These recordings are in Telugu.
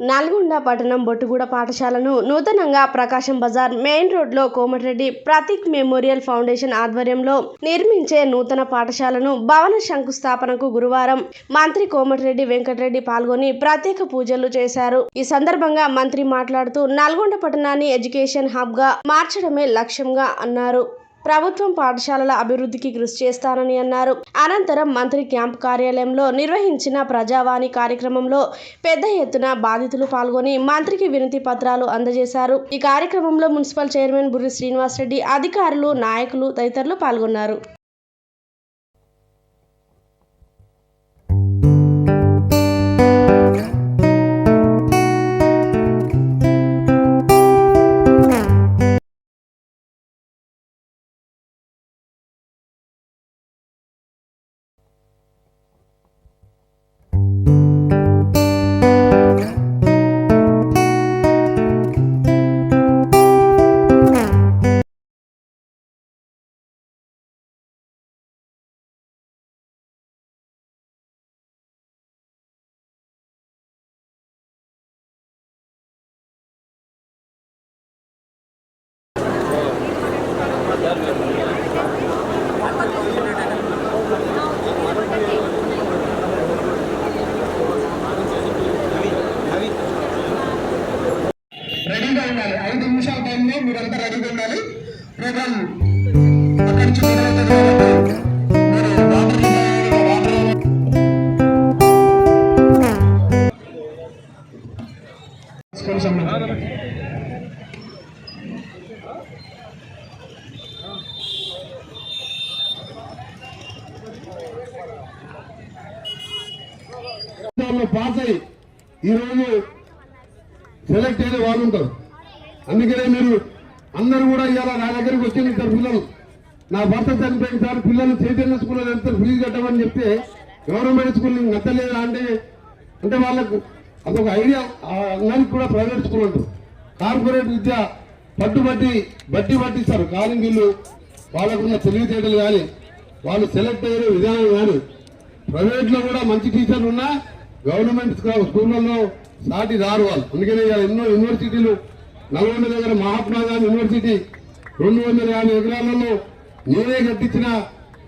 నల్గొండ పట్టణం బొట్టుగూడ పాఠశాలను నూతనంగా ప్రకాశం బజార్ మెయిన్ రోడ్లో కోమటిరెడ్డి ప్రతీక్ మెమోరియల్ ఫౌండేషన్ ఆధ్వర్యంలో నిర్మించే నూతన పాఠశాలను భవన శంకుస్థాపనకు గురువారం మంత్రి కోమటిరెడ్డి వెంకటరెడ్డి పాల్గొని ప్రత్యేక పూజలు చేశారు. ఈ సందర్భంగా మంత్రి మాట్లాడుతూ నల్గొండ పట్టణాన్ని ఎడ్యుకేషన్ హబ్ గా మార్చడమే లక్ష్యంగా అన్నారు. ప్రభుత్వం పాఠశాలల అభివృద్ధికి కృషి చేస్తానని అన్నారు. అనంతరం మంత్రి క్యాంప్ కార్యాలయంలో నిర్వహించిన ప్రజావాణి కార్యక్రమంలో పెద్ద ఎత్తున బాధితులు పాల్గొని మంత్రికి వినతి పత్రాలు అందజేశారు. ఈ కార్యక్రమంలో మున్సిపల్ చైర్మన్ బుర్రి శ్రీనివాసరెడ్డి, అధికారులు, నాయకులు తదితరులు పాల్గొన్నారు. రెడీగా ఉండాలి. 5 నిమిషాల టైంలో మీరంతా రెడీగా ఉండాలి. ప్రోగ్రామ్ అక్కడి నుంచి పాస్ అయ్యి ఈరోజు సెలెక్ట్ అయ్యే వాళ్ళు ఉంటారు. అందుకనే మీరు అందరూ కూడా ఇవాళ నా దగ్గరికి వచ్చిన ఇద్దరు పిల్లలు, నా భర్త చనిపోయిన సార్ పిల్లలు చైతన్య స్కూల్లో వెళ్తారు, ఫీజు కట్టమని చెప్తే గవర్నమెంట్ స్కూల్ నచ్చలేదా అంటే వాళ్ళకు అదొక ఐడియా. అందరికి కూడా ప్రైవేట్ స్కూల్ ఉంటుంది. కార్పొరేట్ విద్య బట్టి పట్టిస్తారు. కానీ వీళ్ళు వాళ్ళకున్న తెలివితేటలు కానీ వాళ్ళు సెలెక్ట్ అయ్యే విధానం కానీ ప్రైవేట్లో కూడా మంచి టీచర్లు ఉన్నా గవర్నమెంట్ స్కూళ్ళల్లో సాటి రారు వాళ్ళు. అందుకనే ఎన్నో యూనివర్సిటీలు, నల్గొండ దగ్గర మహాత్మా గాంధీ యూనివర్సిటీ 250 ఎకరాలలో నేనే కట్టించిన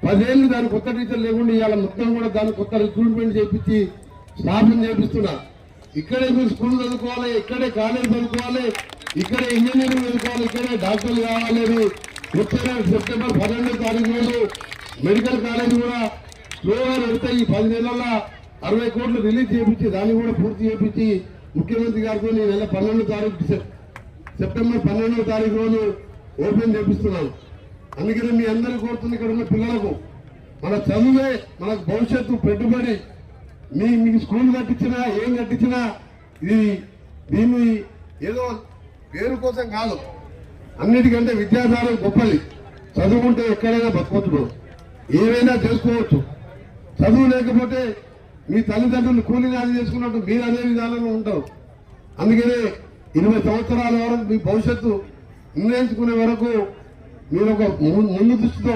10 ఏళ్ళు దాని కొత్త టీచర్లు లేకుండా ఇవాళ మొత్తం కూడా దాని కొత్త రిక్రూట్మెంట్ చేపించి స్టాఫింగ్ చేపిస్తున్నా. ఇక్కడే మీరు స్కూల్ చదువుకోవాలి, ఇక్కడే కాలేజ్ చదువుకోవాలి, ఇక్కడే ఇంజనీరింగ్ చదువుకోవాలి, ఇక్కడే డాక్టర్లు కావాలి. సెప్టెంబర్ 12వ తారీఖు రోజు మెడికల్ కాలేజ్ కూడా స్లోగా వెళ్తే ఈ 10 నెలల 60 కోట్లు రిలీజ్ చేయించి దాన్ని కూడా పూర్తి చేయించి ముఖ్యమంత్రి గారితో ఈ నెల 12వ తారీఖు సెప్టెంబర్ 12వ తారీఖు రోజు ఓపెన్ చేపిస్తున్నాను. అందుకని మీ అందరూ కోరుతుంది ఇక్కడ ఉన్న పిల్లలకు మన చదువే మనకు భవిష్యత్తు పెట్టుబడి. మీకు స్కూల్ కట్టించినా ఏం కట్టించినా దీన్ని ఏదో పేరు కోసం కాదు, అన్నిటికంటే విద్యాధారం గొప్పది. చదువుకుంటే ఎక్కడైనా బతకొచ్చు, ఏమైనా చేసుకోవచ్చు. చదువు లేకపోతే మీ తల్లిదండ్రులు కూలీ నాది చేసుకున్నట్టు మీరు అదే విధానంలో ఉంటారు. అందుకనే 20 సంవత్సరాల వరకు మీ భవిష్యత్తు నిర్ణయించుకునే వరకు మీరు ఒక ముందు దృష్టితో